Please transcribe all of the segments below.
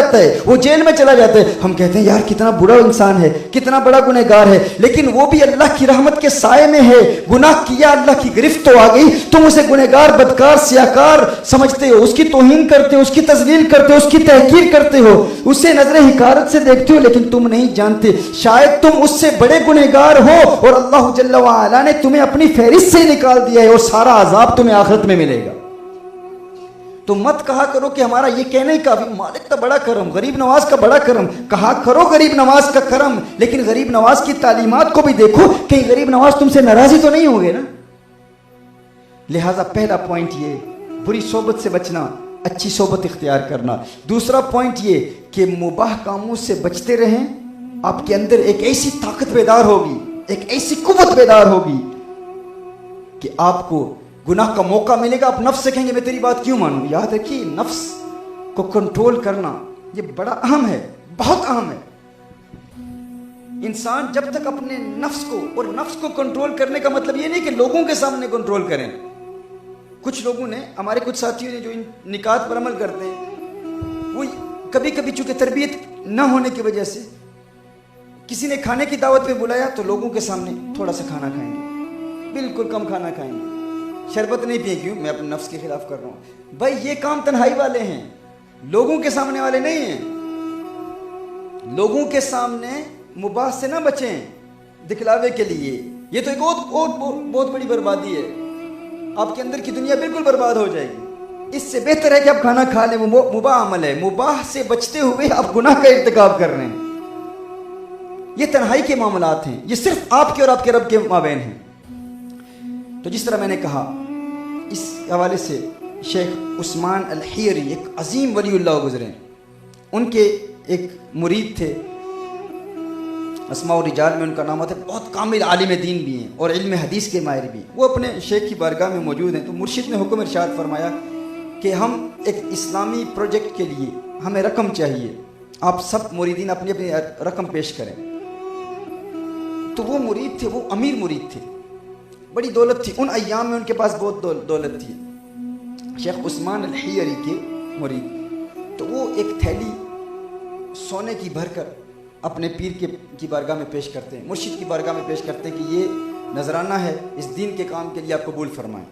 جاتا ہے, وہ جیل میں چلا جاتا ہے. ہم کہتے ہیں یار کتنا برا انسان ہے, کتنا بڑا گنہگار ہے, لیکن وہ بھی اللہ کی رحمت کے سائے میں ہے. گناہ کیا, اللہ کی گرفت تو آ گئی, تم اسے گنہگار, بدکار, سیاکار سمجھتے ہو, اس کی توہین کرتے ہو, اس کی تذلیل کرتے ہو, اس کی تحقیر کرتے ہو, اسے نظر حقارت سے دیکھتے ہو, لیکن تم نہیں جانتے شاید تم اس سے بڑے گنہگار ہو اور اللہ جل وعلا نے تمہیں اپنی فہرست سے نکال دیا ہے اور سارا عذاب تمہیں آخرت میں ملے گا. تو مت کہا کرو کہ ہمارا یہ کہنا ہی کافی, مالک کا بڑا کرم, غریب نواز کا بڑا کرم. کہا کرو غریب نواز کا کرم, لیکن غریب نواز کی تعلیمات کو بھی دیکھو, کہیں غریب نواز تم سے ناراضی تو نہیں ہوں گے نا. لہٰذا پہلا پوائنٹ یہ, بری صحبت سے بچنا, اچھی صحبت اختیار کرنا. دوسرا پوائنٹ یہ کہ مباح کاموں سے بچتے رہیں. آپ کے اندر ایک ایسی طاقت بیدار ہوگی, ایک ایسی قوت بیدار ہوگی کہ آپ کو گناہ کا موقع ملے گا, آپ نفس سے کہیں گے میں تیری بات کیوں مانوں. یاد رکھیے نفس کو کنٹرول کرنا یہ بڑا اہم ہے, بہت اہم ہے. انسان جب تک اپنے نفس کو, اور نفس کو کنٹرول کرنے کا مطلب یہ نہیں کہ لوگوں کے سامنے کنٹرول کریں. کچھ لوگوں نے, ہمارے کچھ ساتھیوں نے جو ان نکات پر عمل کرتے ہیں, وہ کبھی کبھی چونکہ تربیت نہ ہونے کی وجہ سے کسی نے کھانے کی دعوت پہ بلایا تو لوگوں کے سامنے تھوڑا سا کھانا کھائیں گے, بالکل کم کھانا کھائیں گے, شربت نہیں پئیں. کیوں؟ میں اپنے نفس کے خلاف کر رہا ہوں. بھائی یہ کام تنہائی والے ہیں, لوگوں کے سامنے والے نہیں ہیں. لوگوں کے سامنے مباح سے نہ بچیں دکھلاوے کے لیے, یہ تو ایک بہت بڑی بربادی ہے. آپ کے اندر کی دنیا بالکل برباد ہو جائے گی. اس سے بہتر ہے کہ آپ کھانا کھا لیں, وہ مباح عمل ہے. مباح سے بچتے ہوئے آپ گناہ کا ارتکاب کر رہے ہیں. یہ تنہائی کے معاملات ہیں, یہ صرف آپ کے اور آپ کے رب کے مابین ہیں. تو جس طرح میں نے کہا, اس حوالے سے شیخ عثمان الحیری ایک عظیم ولی اللہ گزرے. ان کے ایک مرید تھے, اسماء الرجال میں ان کا نام آتا ہے, بہت کامل عالم دین بھی ہیں اور علم حدیث کے ماہر بھی ہیں. وہ اپنے شیخ کی بارگاہ میں موجود ہیں. تو مرشد نے حکم ارشاد فرمایا کہ ہم ایک اسلامی پروجیکٹ کے لیے ہمیں رقم چاہیے, آپ سب مریدین اپنی اپنی رقم پیش کریں. تو وہ مرید تھے, وہ امیر مرید تھے, بڑی دولت تھی ان ایام میں, ان کے پاس بہت دولت تھی. شیخ عثمان الحیری کے مرید. تو وہ ایک تھیلی سونے کی بھر کر اپنے پیر کی بارگاہ میں پیش کرتے ہیں, مرشد کی بارگاہ میں پیش کرتے ہیں کہ یہ نذرانہ ہے, اس دین کے کام کے لیے آپ قبول فرمائیں.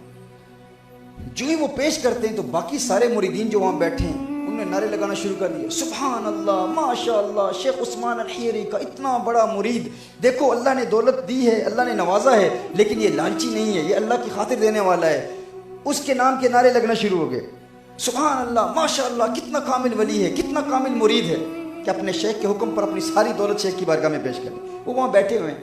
جو ہی وہ پیش کرتے ہیں تو باقی سارے مریدین جو وہاں بیٹھے ہیں انہوں نے نعرے لگانا شروع کر دیا, سبحان اللہ, ماشاء اللہ, شیخ عثمان الحیری کا اتنا بڑا مرید, دیکھو اللہ نے دولت دی ہے, اللہ نے نوازا ہے, لیکن یہ لالچی نہیں ہے, یہ اللہ کی خاطر دینے والا ہے. اس کے نام کے نعرے لگنا شروع ہو گئے, سبحان اللہ, ماشاء اللہ, کتنا کامل ولی ہے, کتنا کامل مرید ہے کہ اپنے شیخ کے حکم پر اپنی ساری دولت شیخ کی بارگاہ میں پیش کریں. وہ وہاں بیٹھے ہوئے ہیں,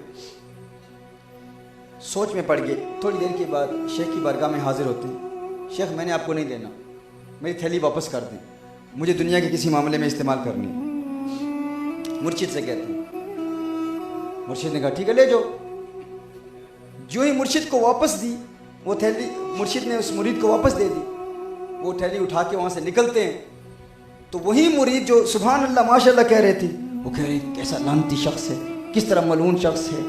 سوچ میں پڑ گئے. تھوڑی دیر کے بعد شیخ کی بارگاہ میں حاضر ہوتے ہیں. شیخ میں نے آپ کو نہیں دینا, میری تھیلی واپس کر دیں, مجھے دنیا کے کسی معاملے میں استعمال کرنی. مرشد سے کہتے ہیں. مرشد نے کہا ٹھیک ہے لے جاؤ. جو ہی مرشد کو واپس دی وہ تھیلی, مرشد نے اس مرید کو واپس دے دی. وہ تھیلی اٹھا کے وہاں سے نکلتے ہیں تو وہی مرید جو سبحان اللہ ماشاء اللہ کہہ رہے تھے, وہ کہہ رہے کیسا لعنتی شخص ہے, کس طرح ملعون شخص ہے,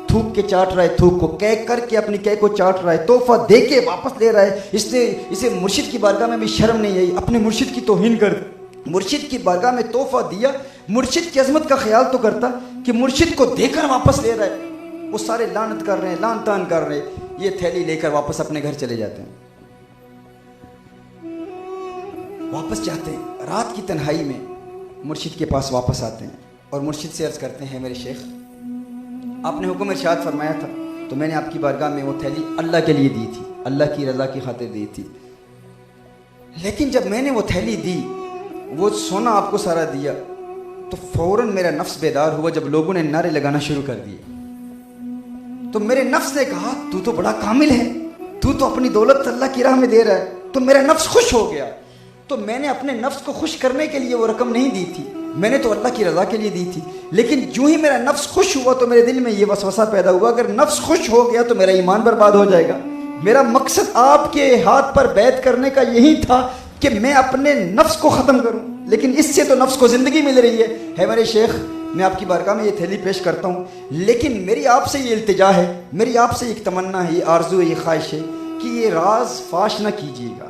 تھوک کے چاٹ رہا ہے, تھوک کو کہہ کر کے اپنی کہہ کو چاٹ رہا ہے, تحفہ دے کے واپس لے رہا ہے. اسے مرشد کی بارگاہ میں بھی شرم نہیں آئی, اپنے مرشد کی توہین کر, مرشد کی بارگاہ میں تحفہ دیا, مرشد کی عظمت کا خیال تو کرتا کہ مرشد کو دے کر واپس لے رہا ہے. وہ سارے لعنت کر رہے ہیں, لعن طعن کر رہے ہیں. یہ تھیلی لے کر واپس اپنے گھر چلے جاتے ہیں. واپس جاتے ہیں, رات کی تنہائی میں مرشد کے پاس واپس آتے ہیں اور مرشد سے عرض کرتے ہیں میرے شیخ, آپ نے حکم ارشاد فرمایا تھا تو میں نے آپ کی بارگاہ میں وہ تھیلی اللہ کے لیے دی تھی, اللہ کی رضا کی خاطر دی تھی, لیکن جب میں نے وہ تھیلی دی, وہ سونا آپ کو سارا دیا, تو فوراً میرا نفس بیدار ہوا جب لوگوں نے نعرے لگانا شروع کر دیے. تو میرے نفس نے کہا تو تو بڑا کامل ہے, تو اپنی دولت اللہ کی راہ میں دے رہا ہے. تو میرا نفس خوش ہو گیا. تو میں نے اپنے نفس کو خوش کرنے کے لیے وہ رقم نہیں دی تھی, میں نے تو اللہ کی رضا کے لیے دی تھی. لیکن جو ہی میرا نفس خوش ہوا تو میرے دل میں یہ وسوسہ پیدا ہوا, اگر نفس خوش ہو گیا تو میرا ایمان برباد ہو جائے گا. میرا مقصد آپ کے ہاتھ پر بیعت کرنے کا یہی تھا کہ میں اپنے نفس کو ختم کروں, لیکن اس سے تو نفس کو زندگی مل رہی ہے. میرے شیخ, میں آپ کی بارگاہ میں یہ تھیلی پیش کرتا ہوں, لیکن میری آپ سے یہ التجا ہے, میری آپ سے ایک تمنا ہے, یہ آرزو ہے, یہ خواہش ہے کہ یہ راز فاش نہ کیجیے گا.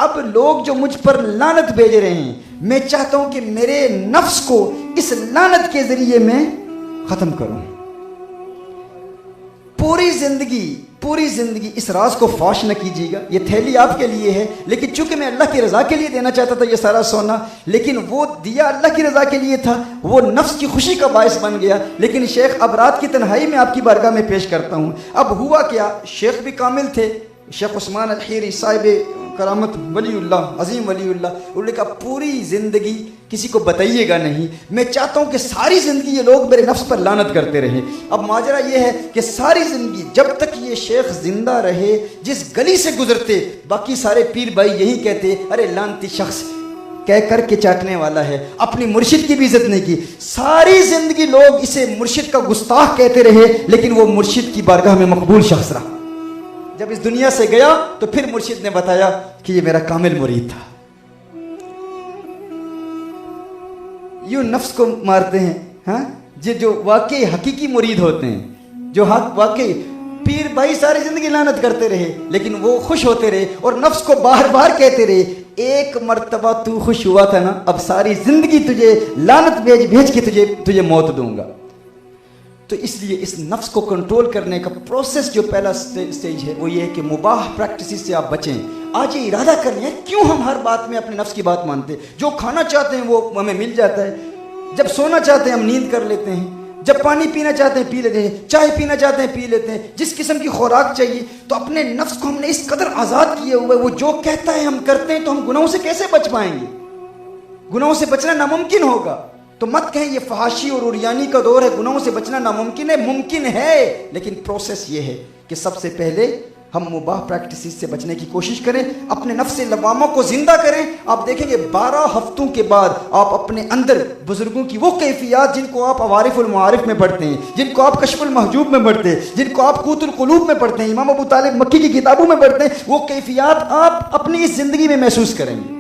اب لوگ جو مجھ پر لعنت بھیج رہے ہیں، میں چاہتا ہوں کہ میرے نفس کو اس لعنت کے ذریعے میں ختم کروں۔ پوری زندگی اس راز کو فاش نہ کیجیے گا، یہ تھیلی آپ کے لیے ہے، لیکن چونکہ میں اللہ کی رضا کے لیے دینا چاہتا تھا یہ سارا سونا، لیکن وہ دیا اللہ کی رضا کے لیے تھا، وہ نفس کی خوشی کا باعث بن گیا۔ لیکن شیخ اب رات کی تنہائی میں آپ کی بارگاہ میں پیش کرتا ہوں، اب ہوا کیا، شیخ بھی کامل تھے، شیخ عثمان الحیری صاحب کرامت ولی اللہ، عظیم ولی اللہ، انہوں نے کہا پوری زندگی کسی کو بتائیے گا نہیں، میں چاہتا ہوں کہ ساری زندگی یہ لوگ میرے نفس پر لعنت کرتے رہے۔ اب ماجرا یہ ہے کہ ساری زندگی جب تک یہ شیخ زندہ رہے، جس گلی سے گزرتے باقی سارے پیر بھائی یہی کہتے، ارے لعنتی شخص کہہ کر کے چاٹنے والا ہے، اپنی مرشد کی بھی عزت نہیں کی۔ ساری زندگی لوگ اسے مرشد کا گستاخ کہتے رہے، لیکن وہ مرشد کی بارگاہ میں مقبول شخص رہا۔ جب اس دنیا سے گیا تو پھر مرشد نے بتایا کہ یہ میرا کامل مرید تھا۔ یوں نفس کو مارتے ہیں، ہاں جو واقعی حقیقی مرید ہوتے ہیں، جو واقعی پیر بھائی ساری زندگی لعنت کرتے رہے لیکن وہ خوش ہوتے رہے اور نفس کو بار بار کہتے رہے، ایک مرتبہ تو خوش ہوا تھا نا، اب ساری زندگی تجھے لعنت بھیج کے تجھے موت دوں گا۔ تو اس لیے اس نفس کو کنٹرول کرنے کا پروسیس جو پہلا سٹیج ہے وہ یہ ہے کہ مباح پریکٹسز سے آپ بچیں۔ آج یہ ارادہ کر لیں، کیوں ہم ہر بات میں اپنے نفس کی بات مانتے ہیں؟ جو کھانا چاہتے ہیں وہ ہمیں مل جاتا ہے، جب سونا چاہتے ہیں ہم نیند کر لیتے ہیں، جب پانی پینا چاہتے ہیں پی لیتے ہیں، چائے پینا چاہتے ہیں پی لیتے ہیں، جس قسم کی خوراک چاہیے۔ تو اپنے نفس کو ہم نے اس قدر آزاد کیے ہوئے، وہ جو کہتا ہے ہم کرتے ہیں، تو ہم گناہوں سے کیسے بچ پائیں گے؟ گناہوں سے بچنا ناممکن ہوگا۔ تو مت کہیں یہ فحاشی اور عریانی کا دور ہے، گناہوں سے بچنا ناممکن ہے، ممکن ہے، لیکن پروسیس یہ ہے کہ سب سے پہلے ہم مباح پریکٹسز سے بچنے کی کوشش کریں، اپنے نفس لوامہ کو زندہ کریں۔ آپ دیکھیں گے 12 ہفتوں کے بعد آپ اپنے اندر بزرگوں کی وہ کیفیات جن کو آپ عوارف المعارف میں پڑھتے ہیں، جن کو آپ کشف المحجوب میں پڑھتے ہیں، جن کو آپ قوت القلوب میں پڑھتے ہیں، امام ابو طالب مکی کی کتابوں میں پڑھتے ہیں، وہ کیفیات آپ اپنی اس زندگی میں محسوس کریں گے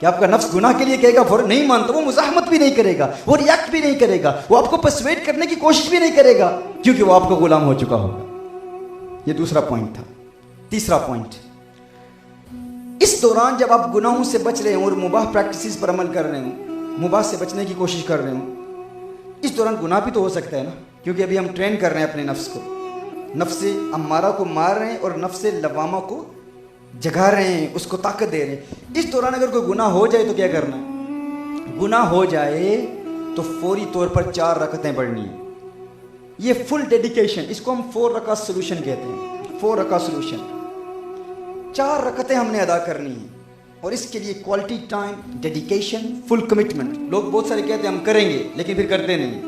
کہ آپ کا نفس گناہ کے لیے کہے گا فوراً نہیں مانتا، وہ مزاحمت بھی نہیں کرے گا، وہ ریاکٹ بھی نہیں کرے گا، وہ آپ کو پرسویٹ کرنے کی کوشش بھی نہیں کرے گا، کیونکہ وہ آپ کا غلام ہو چکا ہوگا۔ یہ دوسرا پوائنٹ تھا۔ تیسرا پوائنٹ، اس دوران جب آپ گناہوں سے بچ رہے ہوں اور مباح پریکٹسز پر عمل کر رہے ہوں، مباح سے بچنے کی کوشش کر رہے ہوں، اس دوران گناہ بھی تو ہو سکتا ہے نا، کیونکہ ابھی ہم ٹرین کر رہے ہیں اپنے نفس کو، نفس امارہ کو مار رہے ہیں اور نفس لوامہ کو جگا رہے ہیں، اس کو طاقت دے رہے ہیں۔ اس دوران اگر کوئی گناہ ہو جائے تو کیا کرنا ہے؟ گناہ ہو جائے تو فوری طور پر 4 رکعتیں پڑھنی ہیں۔ یہ فل ڈیڈیکیشن، اس کو ہم 4 رکعت سولوشن کہتے ہیں، 4 رکعت سولوشن۔ 4 رکعتیں ہم نے ادا کرنی ہیں، اور اس کے لیے کوالٹی ٹائم، ڈیڈیکیشن، فل کمٹمنٹ۔ لوگ بہت سارے کہتے ہیں ہم کریں گے لیکن پھر کرتے نہیں،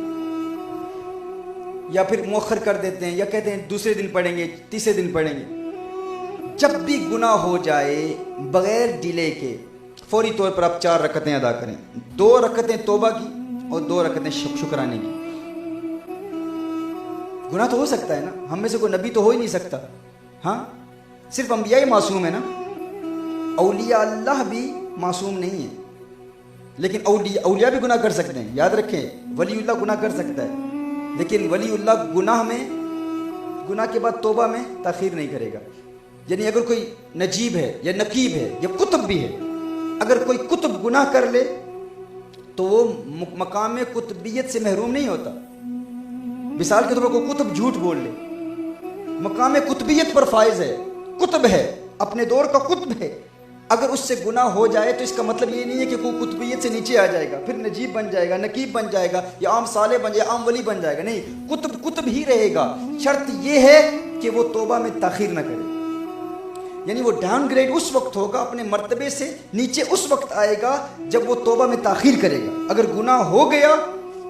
یا پھر مؤخر کر دیتے ہیں، یا کہتے ہیں دوسرے دن پڑھیں گے، تیسرے دن پڑھیں گے۔ جب بھی گناہ ہو جائے بغیر ڈیلے کے فوری طور پر آپ 4 رکعتیں ادا کریں، 2 رکعتیں توبہ کی اور 2 رکعتیں شکرانے کی۔ گناہ تو ہو سکتا ہے نا، ہم میں سے کوئی نبی تو ہو ہی نہیں سکتا، ہاں صرف انبیاء ہی معصوم ہے نا، اولیاء اللہ بھی معصوم نہیں ہے، لیکن اولیاء بھی گناہ کر سکتے ہیں، یاد رکھیں، ولی اللہ گناہ کر سکتا ہے، لیکن ولی اللہ گناہ کے بعد توبہ میں تاخیر نہیں کرے گا۔ یعنی اگر کوئی نجیب ہے یا نقیب ہے یا کتب بھی ہے، اگر کوئی کتب گناہ کر لے تو وہ مقام کتبیت سے محروم نہیں ہوتا۔ مثال کے طور پر کوئی کتب جھوٹ بول لے، مقام کتبیت پر فائز ہے، کتب ہے، اپنے دور کا کتب ہے، اگر اس سے گناہ ہو جائے تو اس کا مطلب یہ نہیں ہے کہ کوئی کتبیت سے نیچے آ جائے گا، پھر نجیب بن جائے گا، نقیب بن جائے گا، یا عام صالح بن جائے گا، عام ولی بن جائے گا، نہیں، کتب ہی رہے گا۔ شرط یہ ہے کہ وہ توبہ میں تاخیر نہ کرے، یعنی وہ ڈاؤن گریڈ اس وقت ہوگا، اپنے مرتبے سے نیچے اس وقت آئے گا جب وہ توبہ میں تاخیر کرے گا۔ اگر گناہ ہو گیا،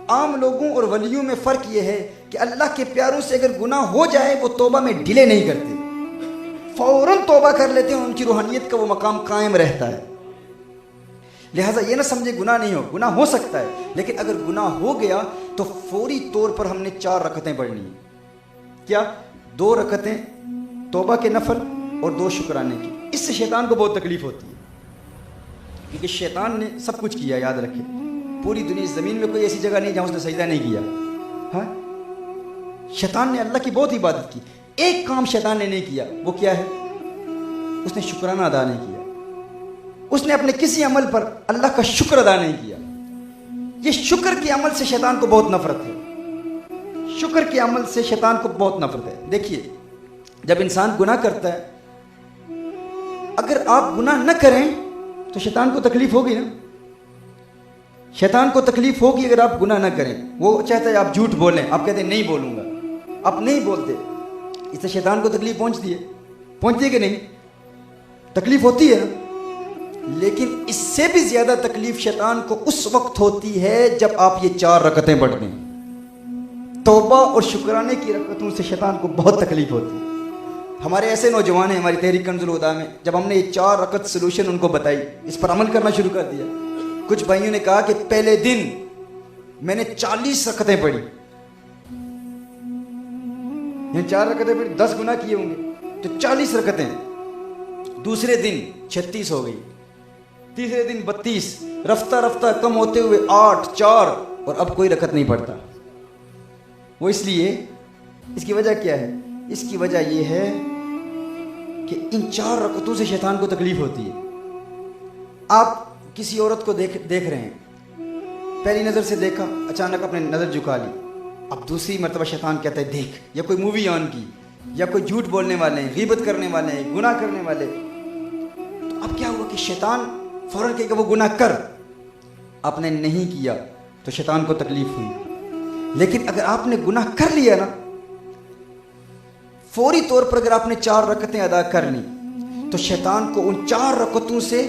عام لوگوں اور ولیوں میں فرق یہ ہے کہ اللہ کے پیاروں سے اگر گناہ ہو جائے وہ توبہ میں ڈیلے نہیں کرتے، فوراً توبہ کر لیتے ہیں، ان کی روحانیت کا وہ مقام قائم رہتا ہے۔ لہٰذا یہ نہ سمجھے گناہ نہیں ہو، گناہ ہو سکتا ہے، لیکن اگر گناہ ہو گیا تو فوری طور پر ہم نے 4 رکعتیں پڑھنی ہیں۔ کیا؟ 2 رکعتیں توبہ کے نفل اور 2 شکرانے کی۔ اس سے شیطان کو بہت تکلیف ہوتی ہے، کیونکہ شیطان نے سب کچھ کیا، یاد رکھے، پوری دنیا زمین میں کوئی ایسی جگہ نہیں جہاں اس نے سجدہ نہیں کیا، ہاں شیطان نے اللہ کی بہت عبادت کی، ایک کام شیطان نے نہیں کیا، وہ کیا ہے؟ اس نے شکرانہ ادا نہیں کیا, اس نے اپنے کسی عمل پر اللہ کا شکر ادا نہیں کیا. یہ شکر کے عمل سے شیطان کو بہت نفرت ہے, شکر کے عمل سے شیطان کو بہت نفرت ہے. دیکھیے جب انسان گناہ کرتا ہے, اگر آپ گناہ نہ کریں تو شیطان کو تکلیف ہوگی نا, شیطان کو تکلیف ہوگی اگر آپ گناہ نہ کریں. وہ چاہتا ہے آپ جھوٹ بولیں, آپ کہتے ہیں نہیں بولوں گا, آپ نہیں بولتے, اس سے شیطان کو تکلیف پہنچتی ہے کہ نہیں؟ تکلیف ہوتی ہے نا. لیکن اس سے بھی زیادہ تکلیف شیطان کو اس وقت ہوتی ہے جب آپ یہ 4 رکعتیں پڑھتے ہیں. توبہ اور شکرانے کی رکعتوں سے شیطان کو بہت تکلیف ہوتی ہے. ہمارے ایسے نوجوان ہیں ہماری تحریک کنز الہدیٰ میں, جب ہم نے یہ 4 رکعت سلوشن ان کو بتائی, اس پر عمل کرنا شروع کر دیا. کچھ بھائیوں نے کہا کہ پہلے دن میں نے 40 رکعتیں پڑھی, یہ 4 رکعتیں پڑھی, 10 گناہ کیے ہوں گے تو 40 رکعتیں. دوسرے دن 36 ہو گئی, تیسرے دن 32, رفتہ رفتہ کم ہوتے ہوئے 8, 4, اور اب کوئی رکعت نہیں پڑھتا. وہ اس لیے, اس کی وجہ کیا ہے؟ اس کی وجہ یہ ہے کہ ان 4 رکعتوں سے شیطان کو تکلیف ہوتی ہے. آپ کسی عورت کو دیکھ رہے ہیں, پہلی نظر سے دیکھا, اچانک اپنے نظر جھکا لی, اب دوسری مرتبہ شیطان کہتا ہے دیکھ, یا کوئی مووی آن کی, یا کوئی جھوٹ بولنے والے ہیں, غیبت کرنے والے ہیں, گناہ کرنے والے. تو اب کیا ہوا کہ شیطان فوراً کہے کہ وہ گناہ کر, آپ نے نہیں کیا تو شیطان کو تکلیف ہوئی. لیکن اگر آپ نے گناہ کر لیا نا, فوری طور پر اگر آپ نے 4 رکعتیں ادا کر لی تو شیطان کو ان 4 رکعتوں سے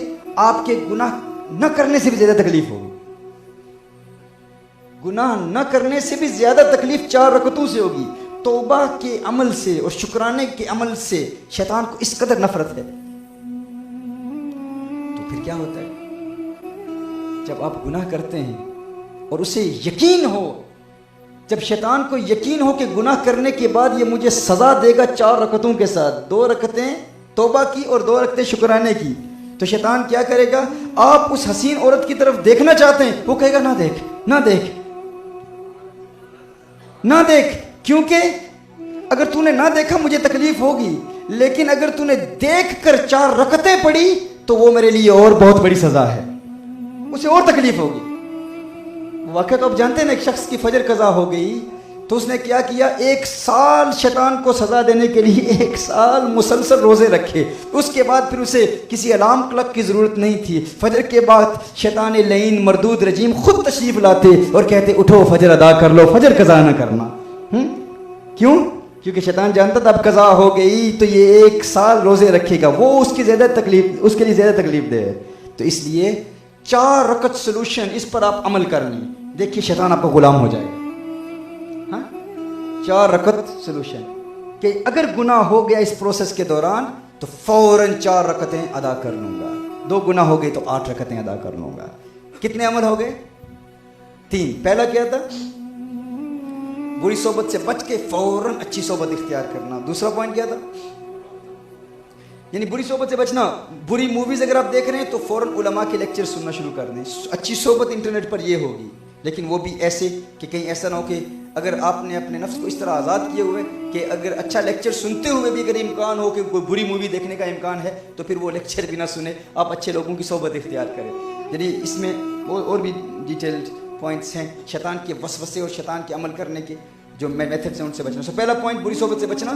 آپ کے گناہ نہ کرنے سے بھی زیادہ تکلیف ہوگی. گناہ نہ کرنے سے بھی زیادہ تکلیف 4 رکعتوں سے ہوگی. توبہ کے عمل سے اور شکرانے کے عمل سے شیطان کو اس قدر نفرت ہے. تو پھر کیا ہوتا ہے جب آپ گناہ کرتے ہیں اور اسے یقین ہو, جب شیطان کو یقین ہو کہ گناہ کرنے کے بعد یہ مجھے سزا دے گا 4 رکعتوں کے ساتھ, 2 رکعتیں توبہ کی اور 2 رکعتیں شکرانے کی, تو شیطان کیا کرے گا؟ آپ اس حسین عورت کی طرف دیکھنا چاہتے ہیں, وہ کہے گا نہ دیکھ, نہ دیکھ, نہ دیکھ, کیونکہ اگر تو نے نہ دیکھا مجھے تکلیف ہوگی, لیکن اگر تو نے دیکھ کر 4 رکعتیں پڑھی تو وہ میرے لیے اور بہت بڑی سزا ہے, اسے اور تکلیف ہوگی. واقعہ تو آپ جانتے ہیں نا, ایک شخص کی فجر قضا ہو گئی تو اس نے کیا کیا, 1 سال شیطان کو سزا دینے کے لیے 1 سال مسلسل روزے رکھے. اس کے بعد پھر اسے کسی الارم کلک کی ضرورت نہیں تھی. فجر کے بعد شیطان لعین مردود رجیم خود تشریف لاتے اور کہتے اٹھو فجر ادا کر لو, فجر قضا نہ کرنا. کیوں؟ کیونکہ شیطان جانتا تھا اب قضا ہو گئی تو یہ 1 سال روزے رکھے گا, وہ اس کے لیے زیادہ تکلیف دے. تو اس لیے 4 رکعت سلوشن, اس پر آپ عمل کر لیں, دیکھیے شیطان آپ کا غلام ہو جائے گا. 4 رکعت سلوشن کہ اگر گناہ ہو گیا اس پروسیس کے دوران تو فوراً 4 رکعتیں ادا کر لوں گا, 2 گناہ ہو گئے تو 8 رکعتیں ادا کر لوں گا. کتنے عمل ہو گئے؟ 3. پہلا کیا تھا؟ بری صحبت سے بچ کے فوراً اچھی صحبت اختیار کرنا. دوسرا پوائنٹ کیا تھا؟ یعنی بری صحبت سے بچنا. بری موویز اگر آپ دیکھ رہے ہیں تو فوراً علماء کے لیکچر سننا شروع کر دیں. اچھی صحبت انٹرنیٹ پر یہ ہوگی, لیکن وہ بھی ایسے کہ کہیں ایسا نہ ہو کہ اگر آپ نے اپنے نفس کو اس طرح آزاد کیے ہوئے کہ اگر اچھا لیکچر سنتے ہوئے بھی اگر امکان ہو کہ کوئی بری مووی دیکھنے کا امکان ہے تو پھر وہ لیکچر بھی نہ سنیں, آپ اچھے لوگوں کی صحبت اختیار کریں. یعنی اس میں اور بھی ڈیٹیلڈ پوائنٹس ہیں شیطان کے وسوسے اور شیطان کے عمل کرنے کے جو میتھڈس ہیں ان سے بچنا. سو پہلا پوائنٹ بری صحبت سے بچنا,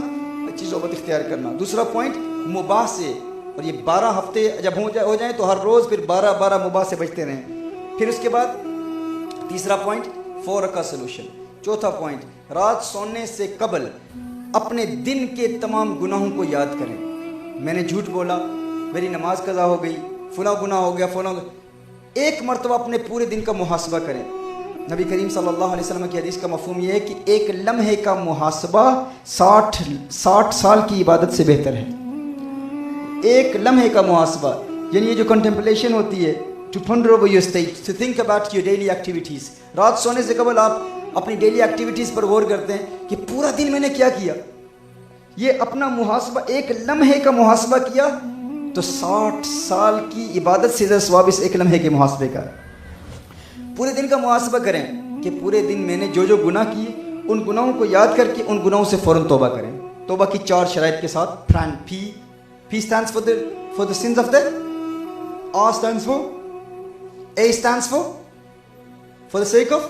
اچھی صحبت اختیار کرنا. دوسرا پوائنٹ مباح سے, اور یہ 12 ہفتے جب ہو جائیں تو ہر روز پھر 12 مباح سے بچتے رہیں. پھر اس کے بعد تیسرا پوائنٹ 4 رکعت سلوشن. چوتھا پوائنٹ رات سونے سے قبل اپنے دن کے تمام گناہوں کو یاد کریں. میں نے جھوٹ بولا, میری نماز قضا ہو گئی, فلاں گناہ ہو گیا, فلاں. ایک مرتبہ اپنے پورے دن کا محاسبہ کریں. نبی کریم صلی اللہ علیہ وسلم کی حدیث کا مفہوم یہ ہے کہ ایک لمحے کا محاسبہ 60 سال کی عبادت سے بہتر ہے. ایک لمحے کا محاسبہ یعنی یہ جو کنٹمپلیشن ہوتی ہے, to ponder over your state, to think about your daily activities. رات سونے سے قبل آپ اپنی ڈیلی ایکٹیویٹیز پر غور کرتے ہیں کہ پورا دن میں نے کیا کیا. یہ اپنا محاسبہ, ایک لمحے کا محاسبہ کیا تو 60 سال کی عبادت سے زیادہ ثواب اس ایک لمحے کے محاسبے کا. پورے دن کا محاسبہ کریں کہ پورے دن میں نے جو گناہ کیے ان گناہوں کو یاد کر کے ان گناہوں سے فوراً توبہ کریں. توبہ کی 4 شرائط کے ساتھ, P stands for the sins of the, R stands for, A stands for the sake of,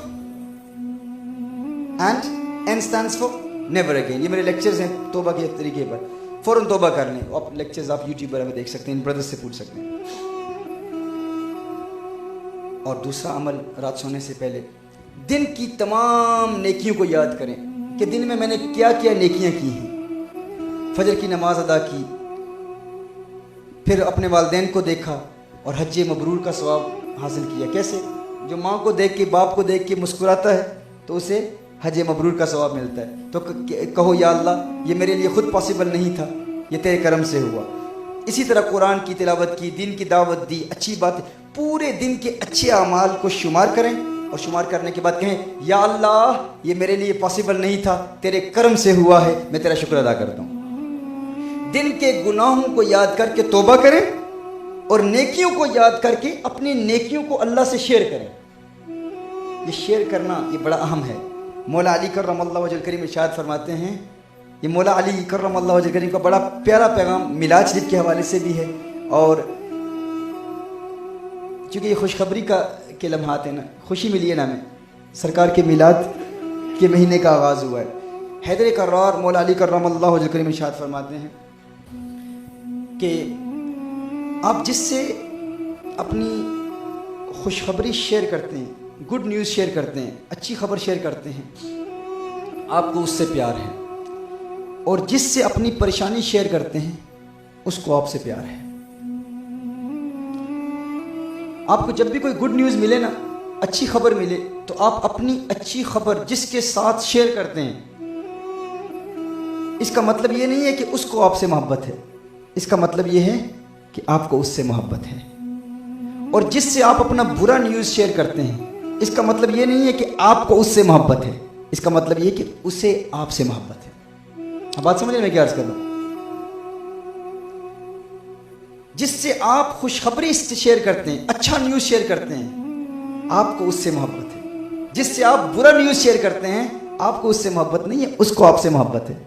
and N stands for never again. یہ میرے لیکچرز ہیں توبہ کے طریقے پر, فوراً توبہ کر لیں. آپ لیکچرز آپ یوٹیوب پر ہمیں دیکھ سکتے ہیں, ان بردرز سے پوچھ سکتے ہیں. اور دوسرا عمل, رات سونے سے پہلے دن کی تمام نیکیوں کو یاد کریں کہ دن میں نے کیا کیا نیکیاں کی ہیں. فجر کی نماز ادا کی, پھر اپنے والدین کو دیکھا اور حج مبرور کا ثواب حاصل کیا. کیسے؟ جو ماں کو دیکھ کے, باپ کو دیکھ کے مسکراتا ہے تو اسے حج مبرور کا ثواب ملتا ہے. تو کہو یا اللہ یہ میرے لیے خود پاسبل نہیں تھا, یہ تیرے کرم سے ہوا. اسی طرح قرآن کی تلاوت کی, دین کی دعوت دی, اچھی بات, پورے دن کے اچھے اعمال کو شمار کریں اور شمار کرنے کے بعد کہیں یا اللہ یہ میرے لیے پاسبل نہیں تھا, تیرے کرم سے ہوا ہے, میں تیرا شکر ادا کرتا ہوں. دن کے گناہوں کو یاد کر کے توبہ کریں اور نیکیوں کو یاد کر کے اپنی نیکیوں کو اللہ سے شیئر کریں. یہ شیئر کرنا یہ بڑا اہم ہے. مولا علی کرم اللہ وجہ الکریم ارشاد فرماتے ہیں, یہ مولا علی کرم اللہ وجہ الکریم کا بڑا پیارا پیغام میلاد شریف کے حوالے سے بھی ہے. اور چونکہ یہ خوشخبری کے لمحات ہیں نا, خوشی ملی ہے نا ہمیں, سرکار کے میلاد کے مہینے کا آغاز ہوا ہے. حیدر کرار مولا علی کرم اللہ وجہ الکریم ارشاد فرماتے ہیں کہ آپ جس سے اپنی خوشخبری شیئر کرتے ہیں, گڈ نیوز شیئر کرتے ہیں, اچھی خبر شیئر کرتے ہیں, آپ کو اس سے پیار ہے. اور جس سے اپنی پریشانی شیئر کرتے ہیں اس کو آپ سے پیار ہے. آپ کو جب بھی کوئی گڈ نیوز ملے نا, اچھی خبر ملے, تو آپ اپنی اچھی خبر جس کے ساتھ شیئر کرتے ہیں, اس کا مطلب یہ نہیں ہے کہ اس کو آپ سے محبت ہے, اس کا مطلب یہ ہے کہ آپ کو اس سے محبت ہے. اور جس سے آپ اپنا برا نیوز شیئر کرتے ہیں, اس کا مطلب یہ نہیں ہے کہ آپ کو اس سے محبت ہے, اس کا مطلب یہ کہ اسے آپ سے محبت ہے. اب بات سمجھ رہے میں کیا عرض کر رہا ہوں؟ جس سے آپ خوشخبری شیئر کرتے ہیں, اچھا نیوز شیئر کرتے ہیں, آپ کو اس سے محبت ہے. جس سے آپ برا نیوز شیئر کرتے ہیں, آپ کو اس سے محبت نہیں ہے, اس کو آپ سے محبت ہے.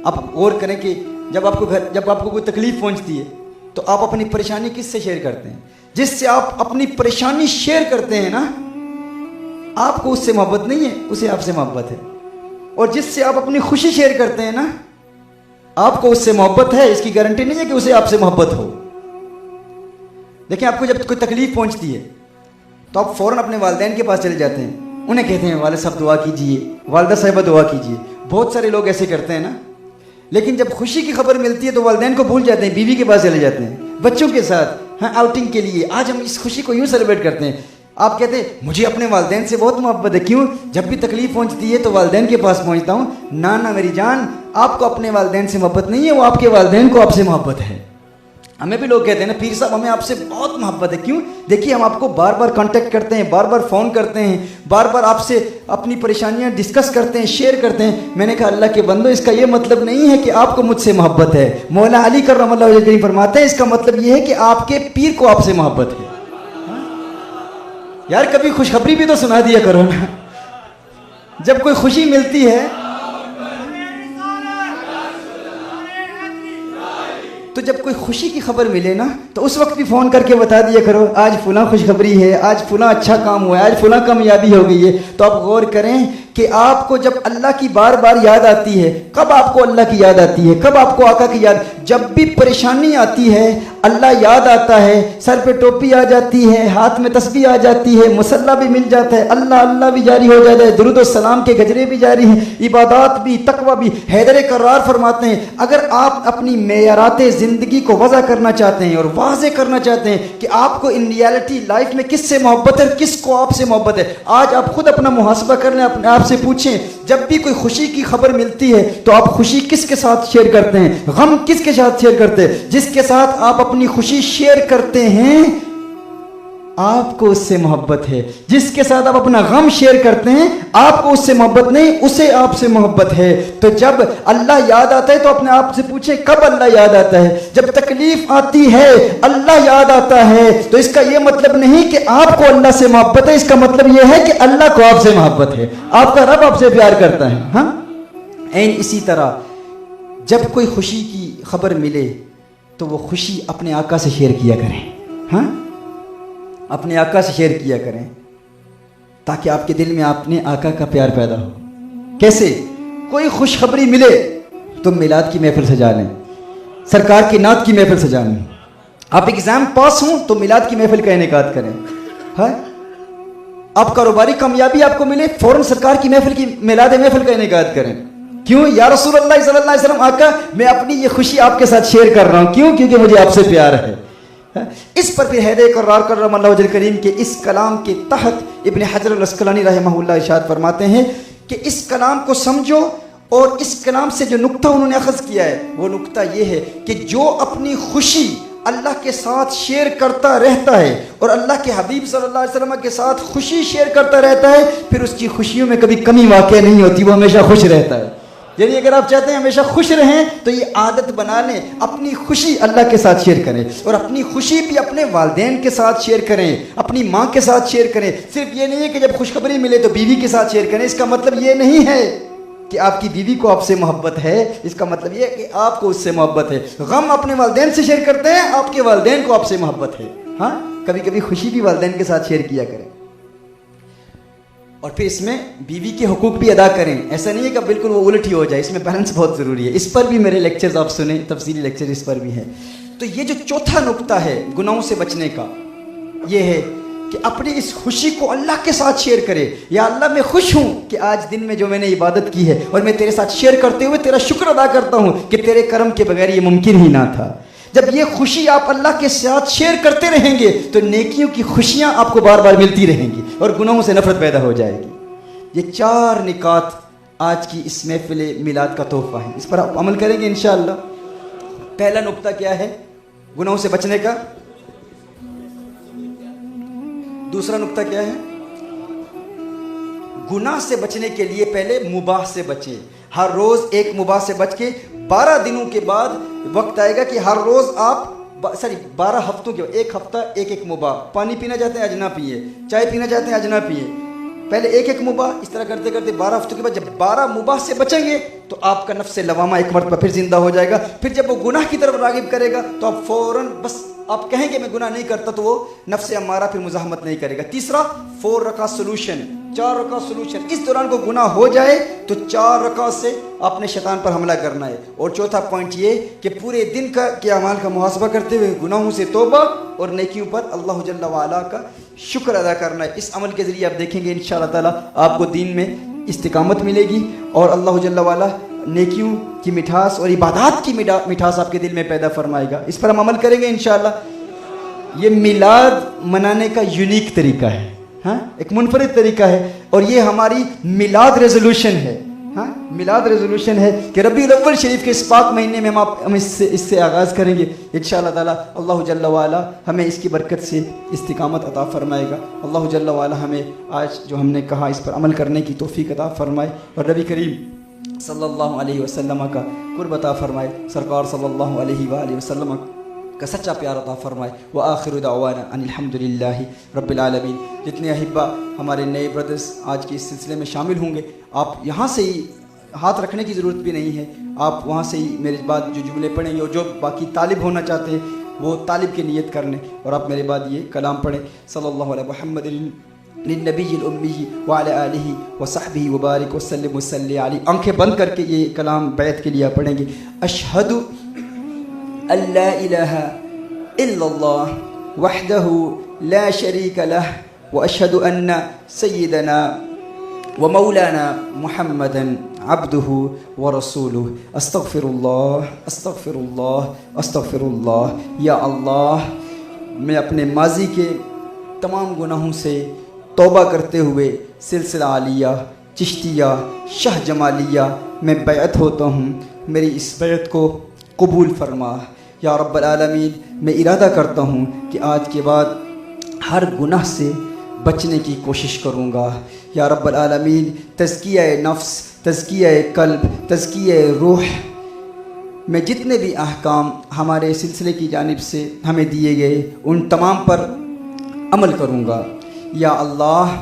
آپ غور کریں کہ جب آپ کو کوئی تکلیف پہنچتی ہے تو آپ اپنی پریشانی کس سے شیئر کرتے ہیں؟ جس سے آپ اپنی پریشانی شیئر کرتے ہیں نا, آپ کو اس سے محبت نہیں ہے, اسے آپ سے محبت ہے. اور جس سے آپ اپنی خوشی شیئر کرتے ہیں نا, آپ کو اس سے محبت ہے, اس کی گارنٹی نہیں ہے کہ اسے آپ سے محبت ہو. دیکھیں آپ کو جب کوئی تکلیف پہنچتی ہے تو آپ فوراً اپنے والدین کے پاس چلے جاتے ہیں, انہیں کہتے ہیں والد صاحب دعا کیجئے, والدہ صاحبہ دعا کیجئے. بہت سارے لوگ ایسے کرتے ہیں نا, لیکن جب خوشی کی خبر ملتی ہے تو والدین کو بھول جاتے ہیں, بیوی کے پاس چلے جاتے ہیں, بچوں کے ساتھ ہاں آؤٹنگ کے لیے آج ہم اس خوشی کو یوں سیلیبریٹ کرتے ہیں. آپ کہتے ہیں مجھے اپنے والدین سے بہت محبت ہے, کیوں؟ جب بھی تکلیف پہنچتی ہے تو والدین کے پاس پہنچتا ہوں. نانا میری جان, آپ کو اپنے والدین سے محبت نہیں ہے, وہ آپ کے والدین کو آپ سے محبت ہے. ہمیں بھی لوگ کہتے ہیں نا پیر صاحب ہمیں آپ سے بہت محبت ہے, کیوں؟ دیکھیے ہم آپ کو بار بار کانٹیکٹ کرتے ہیں, بار بار فون کرتے ہیں, بار بار آپ سے اپنی پریشانیاں ڈسکس کرتے ہیں, شیئر کرتے ہیں. میں نے کہا اللہ کے بندو, اس کا یہ مطلب نہیں ہے کہ آپ کو مجھ سے محبت ہے. مولا علی کرم اللہ وجہ الکریم فرماتے ہیں اس کا مطلب یہ ہے کہ آپ کے پیر کو آپ سے محبت ہے. یار کبھی خوشخبری بھی تو سنا دیا کرو نا. جب کوئی خوشی ملتی ہے تو جب کوئی خوشی کی خبر ملے نا تو اس وقت بھی فون کر کے بتا دیا کرو آج فلاں خوشخبری ہے, آج فلاں اچھا کام ہوا ہے, آج فلاں کامیابی ہو گئی ہے. تو آپ غور کریں کہ آپ کو جب اللہ کی بار بار یاد آتی ہے, کب آپ کو اللہ کی یاد آتی ہے, کب آپ کو آقا کی یاد, جب بھی پریشانی آتی ہے اللہ یاد آتا ہے, سر پہ ٹوپی آ جاتی ہے, ہاتھ میں تسبیح آ جاتی ہے, مصلی بھی مل جاتا ہے, اللہ اللہ بھی جاری ہو جاتا ہے, درود و سلام کے گجرے بھی جاری ہیں, عبادات بھی, تقوی بھی. حیدر کرار فرماتے ہیں اگر آپ اپنی معیارات زندگی کو وضع کرنا چاہتے ہیں اور واضح کرنا چاہتے ہیں کہ آپ کو ان ریالٹی لائف میں کس سے محبت ہے, کس کو آپ سے محبت ہے, آج آپ خود اپنا محاسبہ کر لیں, اپنے آپ سے پوچھیں جب بھی کوئی خوشی کی خبر ملتی ہے تو آپ خوشی کس کے ساتھ شیئر کرتے ہیں, غم کس کے ساتھ شیئر کرتے ہیں؟ جس کے ساتھ آپ اپنی خوشی شیئر کرتے ہیں آپ کو اس سے محبت ہے, جس کے ساتھ آپ اپنا غم شیئر کرتے ہیں آپ کو اس سے محبت نہیں, اسے آپ سے محبت ہے. تو جب اللہ یاد آتا ہے تو اپنے آپ سے پوچھیں کب اللہ یاد آتا ہے؟ جب تکلیف آتی ہے اللہ یاد آتا ہے تو اس کا یہ مطلب نہیں کہ آپ کو اللہ سے محبت ہے, اس کا مطلب یہ ہے کہ اللہ کو آپ سے محبت ہے, آپ کا رب آپ سے پیار کرتا ہے. ہاں اسی طرح جب کوئی خوشی کی خبر ملے تو وہ خوشی اپنے آقا سے شیئر کیا کریں. ہاں، اپنے آقا سے شیئر کیا کریں تاکہ آپ کے دل میں اپنے آقا کا پیار پیدا ہو. کیسے؟ کوئی خوشخبری ملے تو میلاد کی محفل سجا لیں، سرکار کی نعت کی محفل سجا لیں. آپ ایگزام پاس ہوں تو میلاد کی محفل کا انعقاد کریں. ہاں، آپ کاروباری کامیابی آپ کو ملے فوراً سرکار کی محفل کی میلاد محفل کا انعقاد کریں. کیوں؟ یا رسول اللہ صلی اللہ علیہ وسلم آقا میں اپنی یہ خوشی آپ کے ساتھ شیئر کر رہا ہوں. کیوں؟ کیونکہ مجھے آپ سے پیار ہے. اس پر پھر حیدر قرار کر رحمہ اللہ وجل کریم کے اس کلام کے تحت ابن حجر العسقلانی رحمہ اللہ ارشاد فرماتے ہیں کہ اس کلام کو سمجھو، اور اس کلام سے جو نقطہ انہوں نے اخذ کیا ہے وہ نقطہ یہ ہے کہ جو اپنی خوشی اللہ کے ساتھ شیئر کرتا رہتا ہے اور اللہ کے حبیب صلی اللہ علیہ وسلم کے ساتھ خوشی شیئر کرتا رہتا ہے، پھر اس کی خوشیوں میں کبھی کمی واقع نہیں ہوتی، وہ ہمیشہ خوش رہتا ہے. یعنی اگر آپ چاہتے ہیں ہمیشہ خوش رہیں تو یہ عادت بنا لیں، اپنی خوشی اللہ کے ساتھ شیئر کریں، اور اپنی خوشی بھی اپنے والدین کے ساتھ شیئر کریں، اپنی ماں کے ساتھ شیئر کریں. صرف یہ نہیں ہے کہ جب خوشخبری ملے تو بیوی کے ساتھ شیئر کریں. اس کا مطلب یہ نہیں ہے کہ آپ کی بیوی کو آپ سے محبت ہے، اس کا مطلب یہ ہے کہ آپ کو اس سے محبت ہے. غم اپنے والدین سے شیئر کرتے ہیں، آپ کے والدین کو آپ سے محبت ہے. ہاں، کبھی کبھی خوشی بھی والدین کے ساتھ شیئر کیا کریں. اور پھر اس میں بیوی کے حقوق بھی ادا کریں. ایسا نہیں ہے کہ بالکل وہ الٹ ہی ہو جائے، اس میں بیلنس بہت ضروری ہے. اس پر بھی میرے لیکچرز آپ سنیں، تفصیلی لیکچر اس پر بھی ہے. تو یہ جو چوتھا نقطہ ہے گناہوں سے بچنے کا، یہ ہے کہ اپنی اس خوشی کو اللہ کے ساتھ شیئر کرے. یا اللہ میں خوش ہوں کہ آج دن میں جو میں نے عبادت کی ہے اور میں تیرے ساتھ شیئر کرتے ہوئے تیرا شکر ادا کرتا ہوں کہ تیرے کرم کے بغیر یہ ممکن ہی نہ تھا. جب یہ خوشی آپ اللہ کے ساتھ شیئر کرتے رہیں گے تو نیکیوں کی خوشیاں آپ کو بار بار ملتی رہیں گی اور گناہوں سے نفرت پیدا ہو جائے گی. یہ 4 نکات آج کی اس محفل میلاد کا تحفہ ہے، اس پر آپ عمل کریں گے انشاءاللہ. پہلا نقطہ کیا ہے گناہوں سے بچنے کا؟ دوسرا نقطہ کیا ہے؟ گناہ سے بچنے کے لیے پہلے مباح سے بچیں. ہر روز ایک مباح سے بچ کے 12 دنوں کے بعد وقت آئے گا کہ ہر روز آپ 12 ہفتوں کے ایک ہفتہ ایک مباح. پانی پینا چاہتے ہیں آج نہ پیئے، چائے پینا چاہتے ہیں آج نہ پیئے. پہلے ایک مباح، اس طرح کرتے کرتے 12 ہفتوں کے بعد جب 12 مباح سے بچیں گے تو آپ کا نفس لوامہ ایک مرتبہ پھر زندہ ہو جائے گا. پھر جب وہ گناہ کی طرف راغب کرے گا تو آپ فوراً بس آپ کہیں کہ میں گناہ نہیں کرتا تو وہ نفس امارہ پھر مزاحمت نہیں کرے گا. تیسرا 4 رکعت سولوشن، 4 رکعت سولوشن. اس دوران کو گناہ ہو جائے تو 4 رکعت سے آپ نے شیطان پر حملہ کرنا ہے. اور چوتھا پوائنٹ یہ کہ پورے دن کے اعمال کا محاسبہ کرتے ہوئے گناہوں سے توبہ اور نیکیوں پر اللہ جل وعلا کا شکر ادا کرنا ہے. اس عمل کے ذریعے آپ دیکھیں گے انشاءاللہ تعالی آپ کو دین میں استقامت ملے گی اور اللہ جل وعلا نیکیوں کی مٹھاس اور عبادات کی مٹھاس آپ کے دل میں پیدا فرمائے گا. اس پر ہم عمل کریں گے انشاءاللہ. یہ میلاد منانے کا یونیک طریقہ ہے، ہاں، ایک منفرد طریقہ ہے، اور یہ ہماری میلاد ریزولوشن ہے. ہاں، میلاد ریزولوشن ہے کہ ربیع الاول شریف کے اس پاک مہینے میں ہم اس سے آغاز کریں گے انشاءاللہ تعالی. اللہ جل وعلا ہمیں اس کی برکت سے استقامت عطا فرمائے گا. اللہ جل وعلا ہمیں آج جو ہم نے کہا اس پر عمل کرنے کی توفیق عطا فرمائے اور نبی کریم صلی اللہ علیہ وسلم کا قرب عطا فرمائے، سرکار صلی اللہ علیہ وآلہ وسلم کا سچا پیار عطا فرمائے. وآخر دعوانا ان الحمدللہ رب العالمین. جتنے احبہ ہمارے نئے بردرز آج کے اس سلسلے میں شامل ہوں گے، آپ یہاں سے ہی ہاتھ رکھنے کی ضرورت بھی نہیں ہے، آپ وہاں سے ہی میرے بعد جو جملے پڑھیں گے اور جو باقی طالب ہونا چاہتے ہیں وہ طالب کی نیت کر لیں اور آپ میرے بعد یہ کلام پڑھیں. صلی اللہ علیہ محمد للنبی الامی وعلی آلہ وصحبہ وبارک وسلم وصلی علیہ. آنکھیں بند کر کے یہ کلام بیعت کے لیے پڑھیں گے. اشہد ان لا الہ الا اللہ وحدہ لا شریک لہ واشہد ان سیدنا ومولانا محمدا عبدہ ورسولہ. استغفر اللہ استغفر اللہ استغفر اللہ. یا اللہ میں اپنے ماضی کے تمام گناہوں سے توبہ کرتے ہوئے سلسلہ عالیہ، چشتیہ، شاہ جمالیہ میں بیعت ہوتا ہوں، میری اس بیعت کو قبول فرما. یا رب العالمین میں ارادہ کرتا ہوں کہ آج کے بعد ہر گناہ سے بچنے کی کوشش کروں گا. یا رب العالمین تزکیہ نفس، تزکیہ قلب، تزکیہ روح میں جتنے بھی احکام ہمارے سلسلے کی جانب سے ہمیں دیے گئے ان تمام پر عمل کروں گا. یا اللہ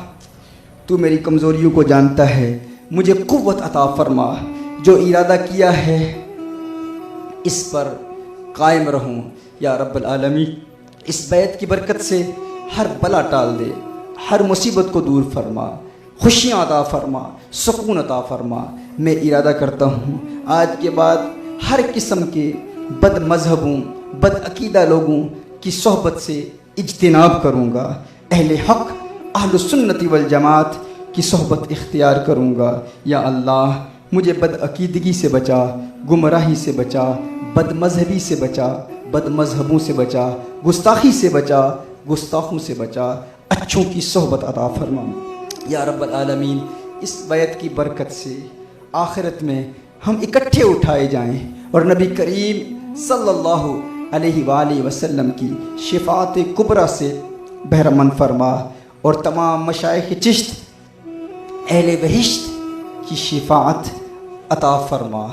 تو میری کمزوریوں کو جانتا ہے، مجھے قوت عطا فرما. جو ارادہ کیا ہے اس پر قائم رہوں یا رب العالمین۔ اس بیعت کی برکت سے ہر بلا ٹال دے، ہر مصیبت کو دور فرما، خوشیاں عطا فرما، سکون عطا فرما۔ میں ارادہ کرتا ہوں آج کے بعد ہر قسم کے بد مذہبوں، بد عقیدہ لوگوں کی صحبت سے اجتناب کروں گا، اہل حق، اہل سنت والجماعت کی صحبت اختیار کروں گا۔ یا اللہ مجھے بد عقیدگی سے بچا، گمراہی سے بچا، بد مذہبی سے بچا، بد مذہبوں سے بچا، گستاخی سے بچا، گستاخوں سے بچا، اچھوں کی صحبت عطا فرما یا رب العالمین۔ اس بیعت کی برکت سے آخرت میں ہم اکٹھے اٹھائے جائیں اور نبی کریم صلی اللہ علیہ وآلہ وسلم کی شفاعت کبریٰ سے بہرمند فرما، اور تمام مشائخ چشت اہل بہشت کی شفاعت عطا فرما۔